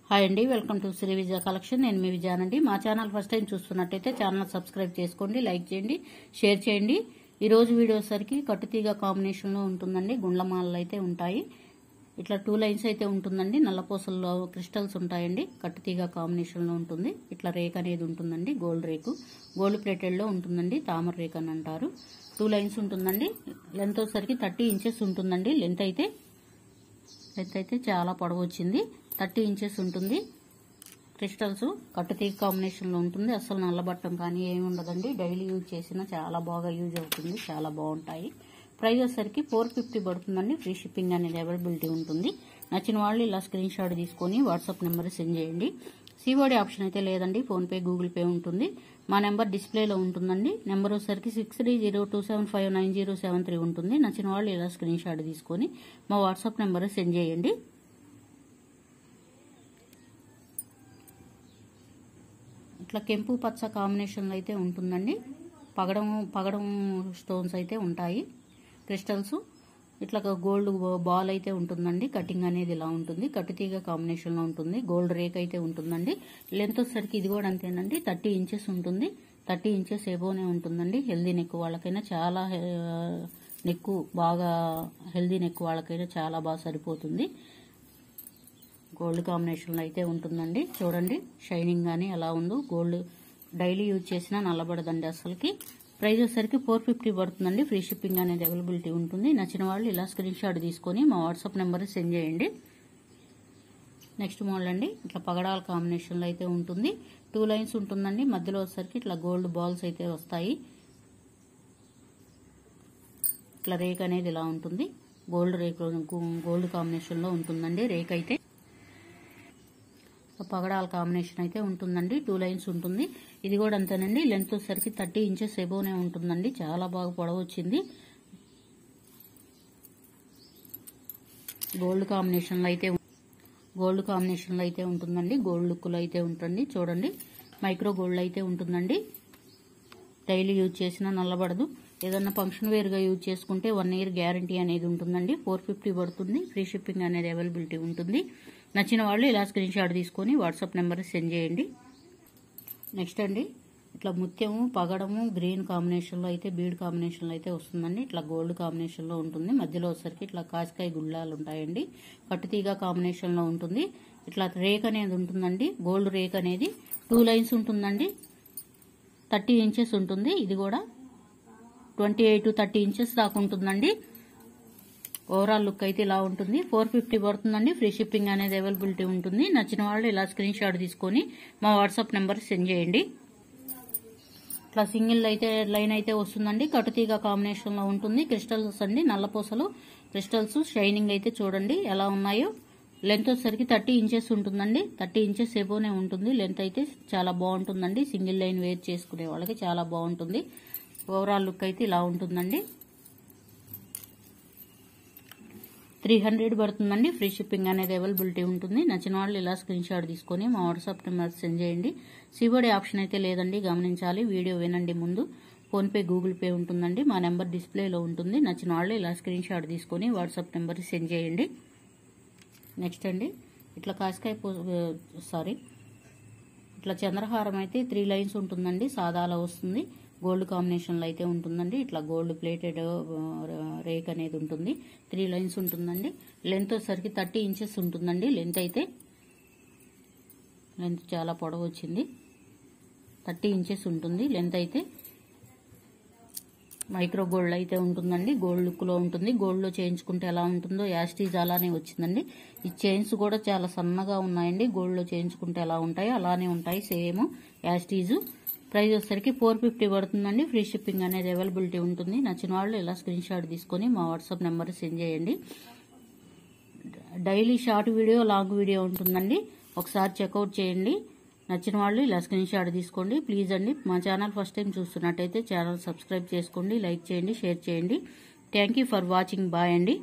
Hi అండి, welcome to Shri Vijaya collection. నేను మీ విజయానండి. మా ఛానల్ ఫస్ట్ టైం చూస్తున్నట్టయితే ఛానల్ సబ్స్క్రైబ్ చేసుకోండి, లైక్ చేయండి, షేర్ చేయండి. ఈ రోజు వీడియో సరికి కట్టుతీగ కాంబినేషన్లో ఉంటుందండి. గుండ్లమాలలు అయితే ఉంటాయి. ఇట్లా 2 లైన్స్ అయితే ఉంటుందండి. నల్లపూసల్లో క్రిస్టల్స్ ఉంటాయండి. కట్టుతీగ కాంబినేషన్లో ఉంటుంది. ఇట్లా రేక్ అనేది ఉంటుందండి. గోల్డ్ రేకు, గోల్డ్ ప్లేటెడ్లో ఉంటుందండి. తామర రేక్ అని అంటారు. 2 లైన్స్ ఉంటుందండి. లెంత్ వచ్చేసరికి 30 ఇంచెస్ ఉంటుందండి. లెంత్ అయితే చాలా పొడవు వచ్చింది. 30 ఇంచెస్ ఉంటుంది. క్రిస్టల్స్ కట్టుతీగ కాంబినేషన్లో ఉంటుంది. అసలు నల్లబట్టం కానీ ఏమి ఉండదండి. డైలీ యూజ్ చేసినా చాలా బాగా యూజ్ అవుతుంది. చాలా బాగుంటాయి. ప్రైస్ వచ్చేసరికి 450 పడుతుందండి. ఫ్రీ షిప్పింగ్ అనేది అవైలబిలిటీ ఉంటుంది. నచ్చిన వాళ్ళు ఇలా స్క్రీన్ షాట్ తీసుకొని వాట్సాప్ నెంబర్ సెండ్ చేయండి. సిఓడి ఆప్షన్ అయితే లేదండి. ఫోన్పే, గూగుల్ పే ఉంటుంది. మా నెంబర్ డిస్ప్లేలో ఉంటుందండి. నెంబర్ వచ్చేసరికి 6302759073 ఉంటుంది. నచ్చిన వాళ్ళు ఇలా స్క్రీన్ షాట్ తీసుకొని మా వాట్సాప్ నెంబర్ సెండ్ చేయండి. ఇట్లా కెంపు పచ్చ కాంబినేషన్లో అయితే ఉంటుందండి. పగడం స్టోన్స్ అయితే ఉంటాయి. క్రిస్టల్స్ ఇట్లా గోల్డ్ బాల్ అయితే ఉంటుందండి. కటింగ్ అనేది ఇలా ఉంటుంది. కట్టుతీగ కాంబినేషన్లో ఉంటుంది. గోల్డ్ రేక్ అయితే ఉంటుందండి. లెంత్ వచ్చేసరికి ఇది కూడా అంతేనండి. 30 ఇంచెస్ ఉంటుంది. 30 ఇంచెస్ ఎబోనే ఉంటుందండి. హెల్దీ నెక్ వాళ్ళకైనా చాలా బాగా హెల్దీ నెక్ వాళ్ళకైనా చాలా బాగా సరిపోతుంది. గోల్డ్ కాంబినేషన్లో అయితే ఉంటుందండి. చూడండి షైనింగ్ కానీ ఎలా ఉందో. గోల్డ్ డైలీ యూజ్ చేసినా నల్లబడదండి అసలుకి. ప్రైస్ వచ్చేసరికి 450 పడుతుందండి. ఫ్రీ షిప్పింగ్ అనేది అవైలబిలిటీ ఉంటుంది. నచ్చిన వాళ్ళు ఇలా స్క్రీన్ షాట్ తీసుకొని మా వాట్సాప్ నెంబర్ సెండ్ చేయండి. నెక్స్ట్ మోడల్ అండి. ఇట్లా పగడాల కాంబినేషన్లో అయితే ఉంటుంది. 2 లైన్స్ ఉంటుందండి. మధ్యలో వచ్చేసరికి ఇట్లా గోల్డ్ బాల్స్ అయితే వస్తాయి. ఇట్లా రేక్ అనేది ఇలా ఉంటుంది. గోల్డ్ కాంబినేషన్లో ఉంటుందండి రేక్ అయితే. పగడాల కాంబినేషన్ అయితే ఉంటుందండి. 2 లైన్స్ ఉంటుంది. ఇది కూడా అంతేనండి. లెంత్ వచ్చేసరికి 30 ఇంచెస్ ఎబోనే ఉంటుందండి. చాలా బాగా పొడవు వచ్చింది. గోల్డ్ కాంబినేషన్లో అయితే ఉంటుందండి. గోల్డ్ లుక్లో అయితే ఉంటుంది. చూడండి మైక్రో గోల్డ్ అయితే ఉంటుందండి. డైలీ యూజ్ చేసినా నల్లబడదు. ఏదన్నా ఫంక్షన్ వేర్గా యూజ్ చేసుకుంటే 1 ఇయర్ గ్యారంటీ అనేది ఉంటుందండి. 450 పడుతుంది. ఫ్రీ షిప్పింగ్ అనేది అవైలబిలిటీ ఉంటుంది. నచ్చిన వాళ్ళు ఇలా స్క్రీన్ షాట్ తీసుకొని వాట్సాప్ నెంబర్ సెండ్ చేయండి. నెక్స్ట్ అండి. ఇట్లా ముత్యము పగడము గ్రీన్ కాంబినేషన్లో అయితే బీడ్ కాంబినేషన్లో అయితే వస్తుందండి. ఇట్లా గోల్డ్ కాంబినేషన్లో ఉంటుంది. మధ్యలో వచ్చేసరికి ఇట్లా కాసికాయ గుళ్ళాలు ఉంటాయండి. కట్టుతీగ కాంబినేషన్లో ఉంటుంది. ఇట్లా రేక్ అనేది ఉంటుందండి. గోల్డ్ రేక్ అనేది 2 లైన్స్ ఉంటుందండి. 30 ఇంచెస్ ఉంటుంది. ఇది కూడా 28 to 30 ఇంచెస్ దాకా ఉంటుందండి. ఓవరాల్ లుక్ అయితే ఇలా ఉంటుంది. 450 పడుతుందండి. ఫ్రీ షిప్పింగ్ అనేది అవైలబిలిటీ ఉంటుంది. నచ్చిన వాళ్ళు ఇలా స్క్రీన్ షాట్ తీసుకొని మా వాట్సాప్ నెంబర్ సెండ్ చేయండి. ఇట్లా సింగిల్ లైన్ అయితే వస్తుందండి. కట్టుతీగ కాంబినేషన్లో ఉంటుంది. క్రిస్టల్స్ అండి, నల్లపూసలు క్రిస్టల్స్. షైనింగ్ అయితే చూడండి ఎలా ఉన్నాయో. లెంత్ వచ్చేసరికి 30 ఇంచెస్ ఉంటుందండి. 30 ఇంచెస్ ఎబోనే ఉంటుంది. లెంత్ అయితే చాలా బాగుంటుందండి. సింగిల్ లైన్ వేర్ చేసుకునే వాళ్ళకి చాలా బాగుంటుంది. ఓవరాల్ లుక్ అయితే ఇలా ఉంటుందండి. 300 పడుతుందండి. ఫ్రీ షిప్పింగ్ అనేది అవైలబిలిటీ ఉంటుంది. నచ్చిన వాళ్ళు ఇలా స్క్రీన్ షాట్ తీసుకొని మా వాట్సాప్ నెంబర్ సెండ్ చేయండి. సిఓడి ఆప్షన్ అయితే లేదండి, గమనించాలి. వీడియో వినండి ముందు. ఫోన్పే, గూగుల్ పే ఉంటుందండి. మా నెంబర్ డిస్ప్లేలో ఉంటుంది. నచ్చిన వాళ్ళు ఇలా స్క్రీన్ షాట్ తీసుకొని వాట్సాప్ నెంబర్ సెండ్ చేయండి. నెక్స్ట్ అండి. ఇట్లా ఇట్లా చంద్రహారం అయితే 3 లైన్స్ ఉంటుందండి. సాదాలో వస్తుంది. గోల్డ్ కాంబినేషన్లో అయితే ఉంటుందండి. ఇట్లా గోల్డ్ ప్లేటెడ్ రేక్ అనేది ఉంటుంది. 3 లైన్స్ ఉంటుందండి. లెంత్ వచ్చేసరికి 30 ఇంచెస్ ఉంటుందండి. లెంత్ చాలా పొడవు వచ్చింది. 30 ఇంచెస్ ఉంటుంది లెంత్ అయితే. మైక్రో గోల్డ్ అయితే ఉంటుందండి. గోల్డ్ లుక్లో ఉంటుంది. గోల్డ్లో చేయించుకుంటే ఎలా ఉంటుందో యాస్టీజ్ అలానే వచ్చిందండి. ఈ చైన్స్ కూడా చాలా సన్నగా ఉన్నాయండి. గోల్డ్లో చేయించుకుంటే ఎలా ఉంటాయో అలానే ఉంటాయి. సేమ్ యాస్టీజ్. ప్రైస్ వచ్చేసరికి 450 పడుతుందండి. ఫ్రీ షిప్పింగ్ అనేది అవైలబిలిటీ ఉంటుంది. నచ్చిన వాళ్ళు ఇలా స్క్రీన్ షాట్ తీసుకొని మా వాట్సాప్ నెంబర్ సెండ్ చేయండి. Daily short video, long video ఉంటుందండి. ఒకసారి చెక్అవుట్ చేయండి. నచ్చిన వాళ్ళు ఇలా స్క్రీన్ షాట్ తీసుకోండి. ప్లీజ్ అండి, మా ఛానల్ ఫస్ట్ టైం చూస్తున్నట్టయితే ఛానల్ సబ్స్క్రైబ్ చేసుకోండి, లైక్ చేయండి, షేర్ చేయండి. Thank you for watching. Bye అండి.